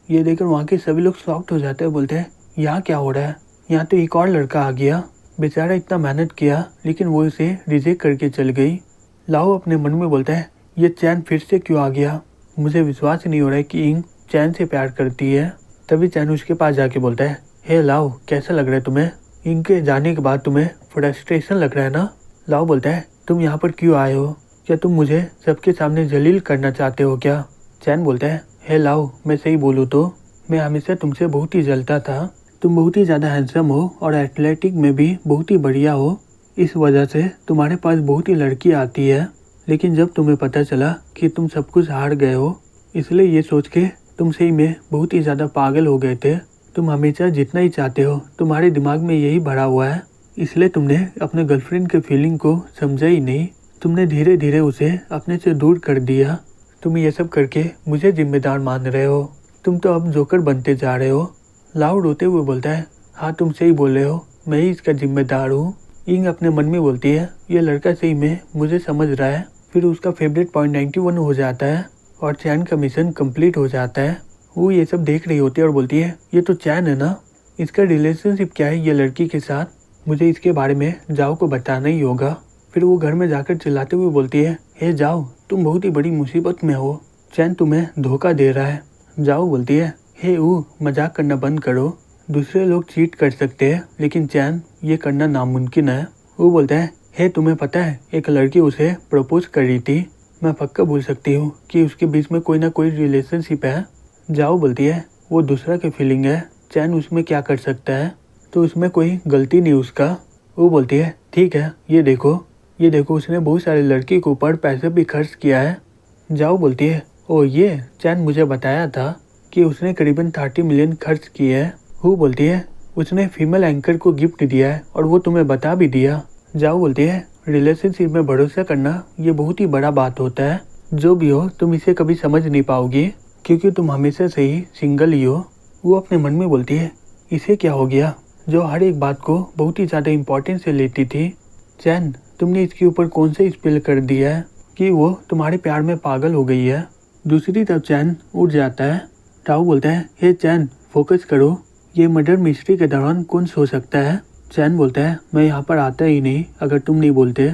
ये देखकर वहाँ के सभी लोग शॉक्ड हो जाते हैं, बोलते हैं यहाँ क्या हो रहा है, यहाँ तो एक और लड़का आ गया, बेचारा इतना मेहनत किया लेकिन वो इसे रिजेक्ट करके चल गई। लाओ अपने मन में बोलता है ये चैन फिर से क्यों आ गया, मुझे विश्वास नहीं हो रहा है कि इंग चैन से प्यार करती है। तभी चैन उसके पास जाके बोलता है हे लाओ कैसा लग रहा है तुम्हें, इंग के जाने के बाद तुम्हें फ्रस्ट्रेशन लग रहा है ना। लाओ बोलता है तुम यहाँ पर क्यों आए हो, क्या तुम मुझे सबके सामने जलील करना चाहते हो क्या। चैन बोलता है हे लाओ मैं सही बोलूँ तो मैं हमेशा तुमसे बहुत ही जलता था, तुम बहुत ही ज़्यादा हैंडसम हो और एथलेटिक में भी बहुत ही बढ़िया हो, इस वजह से तुम्हारे पास बहुत ही लड़की आती है, लेकिन जब तुम्हें पता चला कि तुम सब कुछ हार गए हो, इसलिए ये सोच के तुम सही में बहुत ही ज़्यादा पागल हो गए थे। तुम हमेशा जितना ही चाहते हो तुम्हारे दिमाग में यही भरा हुआ है, इसलिए तुमने अपने गर्लफ्रेंड के फीलिंग को समझा ही नहीं, तुमने धीरे धीरे उसे अपने से दूर कर दिया। तुम ये सब करके मुझे जिम्मेदार मान रहे हो, तुम तो अब जोकर बनते जा रहे हो। लाओ रोते हुए बोलता है हाँ तुम सही बोल रहे हो, मैं ही इसका जिम्मेदार हूँ। इंग अपने मन में बोलती है ये लड़का सही में मुझे समझ रहा है। फिर उसका फेवरेट पॉइंट 91 हो जाता है और चैन का मिशन कंप्लीट हो जाता है। वो ये सब देख रही होती है और बोलती है ये तो चैन है ना, इसका रिलेशनशिप क्या है ये लड़की के साथ, मुझे इसके बारे में जाओ को बताना ही होगा। फिर वो घर में जाकर चिल्लाते हुए बोलती है हे जाओ तुम बहुत ही बड़ी मुसीबत में हो, चैन तुम्हें धोखा दे रहा है। जाओ बोलती है हे मजाक करना बंद करो, दूसरे लोग चीट कर सकते हैं लेकिन चैन ये करना नामुमकिन है। वो बोलता है हे तुम्हें पता है एक लड़की उसे प्रपोज कर रही थी, मैं पक्का बोल सकती हूँ कि उसके बीच में कोई ना कोई रिलेशनशिप है। जाओ बोलती है वो दूसरा की फीलिंग है, चैन उसमें क्या कर सकता है, तो उसमें कोई गलती नहीं उसका। वो बोलती है ठीक है ये देखो उसने बहुत सारे लड़की के ऊपर पैसे भी खर्च किया है। जाओ बोलती है ओ ये चैन मुझे बताया था कि उसने करीबन 30 मिलियन खर्च किए है। वो बोलती है उसने फीमेल एंकर को गिफ्ट दिया है और वो तुम्हें बता भी दिया। जाओ बोलती है रिलेशनशिप में भरोसा करना ये बहुत ही बड़ा बात होता है, जो भी हो तुम इसे कभी समझ नहीं पाओगी क्योंकि तुम हमेशा से ही सिंगल ही हो। वो अपने मन में बोलती है इसे क्या हो गया जो हर एक बात को बहुत ही ज़्यादा इम्पोर्टेंस से लेती थी। चैन तुमने इसके ऊपर कौन सा स्पिल कर दिया है कि वो तुम्हारे प्यार में पागल हो गई है। दूसरी तरफ चैन उठ जाता है। टाओ बोलता है हे चैन फोकस करो, ये मर्डर मिस्ट्री के दौरान कौन सो सकता है। चैन बोलता है मैं यहाँ पर आता ही नहीं अगर तुम नहीं बोलते।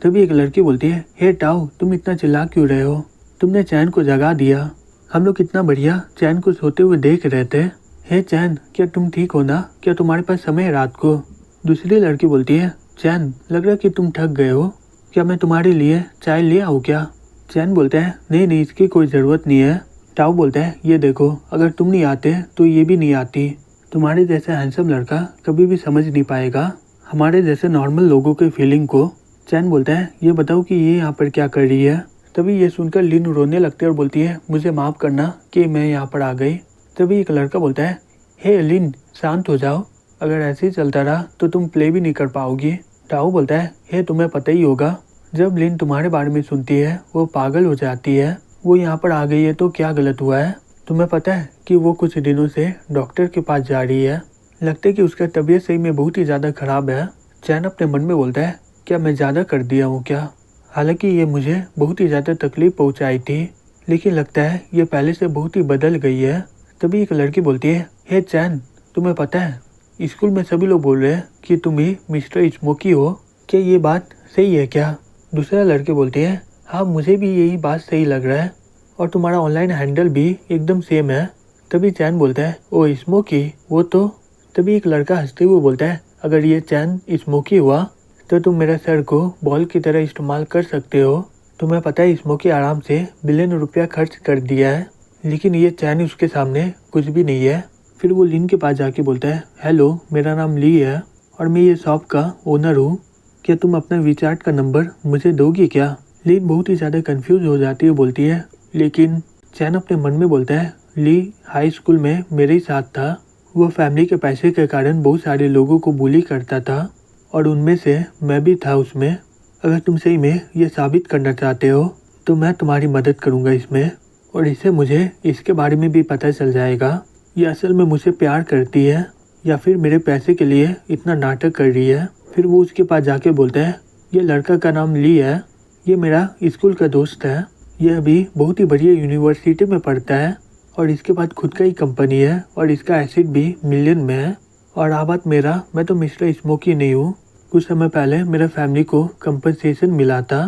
तभी एक लड़की बोलती है हे टाओ तुम इतना चिल्ला क्यों रहे हो, तुमने चैन को जगा दिया, हम लोग कितना बढ़िया चैन को सोते हुए देख रहे थे। हे चैन क्या तुम ठीक हो ना, क्या तुम्हारे पास समय है रात को। दूसरी लड़की बोलती है चैन लग रहा है कि तुम थक गए हो, क्या मैं तुम्हारे लिए चाय ले आऊँ क्या। चैन बोलता है नहीं इसकी कोई ज़रूरत नहीं है। टाओ बोलता है ये देखो अगर तुम नहीं आते तो ये भी नहीं आती, तुम्हारे जैसा हैंडसम लड़का कभी भी समझ नहीं पाएगा हमारे जैसे नॉर्मल लोगों के फीलिंग को। चैन बोलता है ये बताओ कि ये यहाँ पर क्या कर रही है। तभी ये सुनकर लिन रोने लगती है और बोलती है मुझे माफ़ करना कि मैं यहाँ पर आ गई। तभी एक लड़का बोलता है हे लिन शांत हो जाओ, अगर ऐसे ही चलता रहा तो तुम प्ले भी नहीं कर पाओगी। टाओ बोलता है हे तुम्हें पता ही होगा, जब लिन तुम्हारे बारे में सुनती है वो पागल हो जाती है, वो यहाँ पर आ गई है तो क्या गलत हुआ है। तुम्हें पता है कि वो कुछ दिनों से डॉक्टर के पास जा रही है, लगता है कि उसका तबीयत सही में बहुत ही ज़्यादा ख़राब है। चैन अपने मन में बोलता है क्या मैं ज़्यादा कर दिया हूँ क्या, हालांकि ये मुझे बहुत ही ज़्यादा तकलीफ पहुँचाई थी लेकिन लगता है ये पहले से बहुत ही बदल गई है। तभी एक लड़की बोलती है हे चैन तुम्हें पता है स्कूल में सभी लोग बोल रहे हैं कि तुम ही मिस्टर स्मोकी हो, क्या ये बात सही है क्या। दूसरा लड़के बोलते हैं हाँ मुझे भी यही बात सही लग रहा है और तुम्हारा ऑनलाइन हैंडल भी एकदम सेम है। तभी चैन बोलता है ओ स्मोकी वो तो। तभी एक लड़का हंसते हुए बोलता है अगर ये चैन स्मोकी हुआ तो तुम मेरे सर को बॉल की तरह इस्तेमाल कर सकते हो, तुम्हें पता है स्मोकी आराम से बिलियन रुपया खर्च कर दिया है लेकिन ये चैन उसके सामने कुछ भी नहीं है। फिर वो लिन के पास जाके बोलता है हेलो मेरा नाम ली है और मैं ये शॉप का ओनर हूँ, क्या तुम अपना वीचार्ट का नंबर मुझे दोगी क्या। लिन बहुत ही ज़्यादा कंफ्यूज हो जाती है, बोलती है लेकिन चैन अपने मन में बोलता है ली हाई स्कूल में मेरे ही साथ था, वो फैमिली के पैसे के कारण बहुत सारे लोगों को बुली करता था और उनमें से मैं भी था उसमें, अगर तुम सही में ये साबित करना चाहते हो तो मैं तुम्हारी मदद करूँगा इसमें, और इससे मुझे इसके बारे में भी पता चल जाएगा ये असल में मुझे प्यार करती है या फिर मेरे पैसे के लिए इतना नाटक कर रही है। फिर वो उसके पास जाके बोलता है ये लड़का का नाम ली है, ये मेरा स्कूल का दोस्त है, ये अभी बहुत ही बढ़िया यूनिवर्सिटी में पढ़ता है और इसके बाद खुद का ही कंपनी है और इसका एसेट भी मिलियन में है। और आबाद मेरा, मैं तो मिस्टर स्मोकी नहीं हूँ। कुछ समय पहले मेरे फैमिली को कंपनसेशन मिला था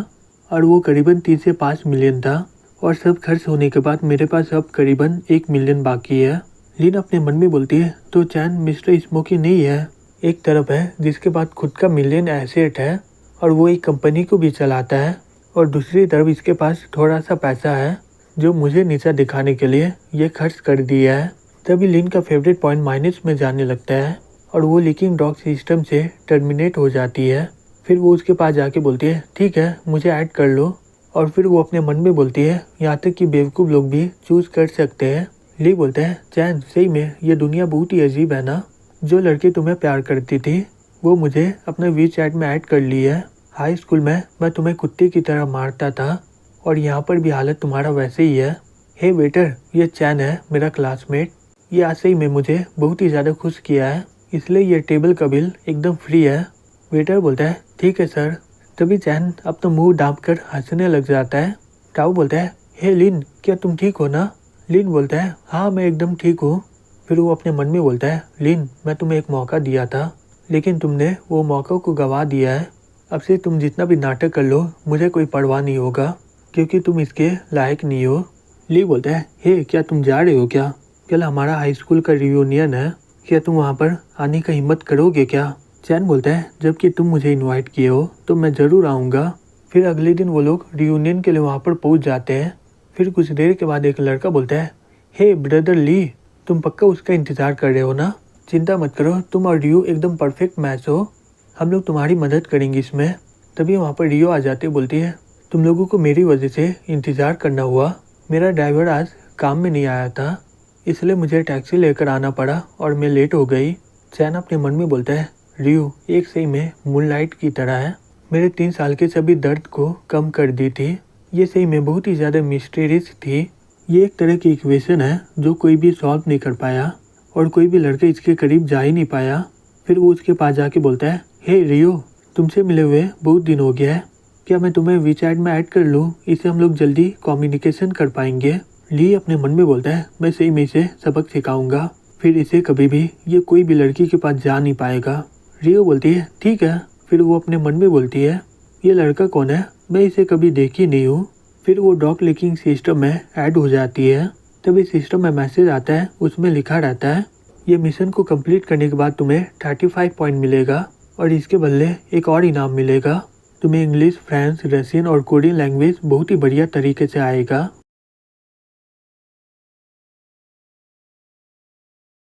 और वो करीबन 3 से 5 मिलियन था और सब खर्च होने के बाद मेरे पास अब करीबन 1 मिलियन बाकी है। लिन अपने मन में बोलती है तो चैन मिस्टर स्मोकी नहीं है। एक तरफ है जिसके पास खुद का मिलियन एसेट है और वो एक कंपनी को भी चलाता है और दूसरी तरफ इसके पास थोड़ा सा पैसा है जो मुझे नीचा दिखाने के लिए ये खर्च कर दिया है। तभी लिन का फेवरेट पॉइंट माइनस में जाने लगता है और वो लीकिंग डॉग सिस्टम से टर्मिनेट हो जाती है। फिर वो उसके पास जाके बोलती है ठीक है मुझे ऐड कर लो। और फिर वो अपने मन में बोलती है यहाँ तक कि बेवकूफ़ लोग भी चूज़ कर सकते हैं। ली बोलता है चैन सही में ये दुनिया बहुत ही अजीब है ना। जो लड़की तुम्हें प्यार करती थी वो मुझे अपने वीचैट में ऐड कर ली है। हाई स्कूल में मैं तुम्हें कुत्ते की तरह मारता था और यहाँ पर भी हालत तुम्हारा वैसे ही है। हे वेटर, ये चैन है मेरा क्लासमेट। ये आज ही में मुझे बहुत ही ज़्यादा खुश किया है, इसलिए ये टेबल का बिल एकदम फ्री है। वेटर बोलता है ठीक है सर। तभी चैन अपना मुंह दाब कर हंसने लग जाता है। टाऊ बोलता है हे लिन, क्या तुम ठीक हो ना। लिन बोलता है हाँ मैं एकदम ठीक हूँ। फिर वो अपने मन में बोलता है लिन, मैं तुम्हें एक मौका दिया था लेकिन तुमने वो मौका को गंवा दिया है। अब से तुम जितना भी नाटक कर लो मुझे कोई परवाह नहीं होगा क्योंकि तुम इसके लायक नहीं हो। ली बोलता है हे क्या तुम जा रहे हो क्या? कल हमारा हाई स्कूल का रियूनियन है, क्या तुम वहाँ पर आने का हिम्मत करोगे क्या? चैन बोलता है जबकि तुम मुझे इनवाइट किए हो तो मैं ज़रूर आऊँगा। फिर अगले दिन वो लोग रियूनियन के लिए वहाँ पर पहुँच जाते हैं। फिर कुछ देर के बाद एक लड़का बोलता है हे ब्रदर ली, तुम पक्का उसका इंतज़ार कर रहे हो ना? चिंता मत करो, तुम और रियो एकदम परफेक्ट मैच हो, हम लोग तुम्हारी मदद करेंगे इसमें। तभी वहाँ पर रियो आ जाते बोलती है तुम लोगों को मेरी वजह से इंतज़ार करना हुआ। मेरा ड्राइवर आज काम में नहीं आया था इसलिए मुझे टैक्सी लेकर आना पड़ा और मैं लेट हो गई। चैन अपने मन में बोलता है रियो एक सही में मूनलाइट की तरह है, मेरे 3 साल के सभी दर्द को कम कर दी थी। ये सही में बहुत ही ज़्यादा मिस्टीरियस थी। ये एक तरह की इक्वेशन है जो कोई भी सॉल्व नहीं कर पाया और कोई भी लड़का इसके करीब जा ही नहीं पाया। फिर वो उसके पास जाके बोलता है हे रियो, तुमसे मिले हुए बहुत दिन हो गया है, क्या मैं तुम्हें वीचैट में ऐड कर लूँ? इससे हम लोग जल्दी कम्युनिकेशन कर पाएंगे। ली अपने मन में बोलता है मैं सही में इसे सबक सिखाऊंगा, फिर इसे कभी भी ये कोई भी लड़की के पास जा नहीं पाएगा। रियो बोलती है ठीक है। फिर वो अपने मन में बोलती है ये लड़का कौन है, मैं इसे कभी देखी नहीं हूँ। फिर वो डॉग लिकिंग सिस्टम में ऐड हो जाती है। तभी सिस्टम में मैसेज आता है, उसमें लिखा रहता है ये मिशन को कंप्लीट करने के बाद तुम्हें 35 पॉइंट मिलेगा और इसके बदले एक और इनाम मिलेगा। तुम्हें इंग्लिश, फ्रेंच, रशियन और कोरियन लैंग्वेज बहुत ही बढ़िया तरीके से आएगा।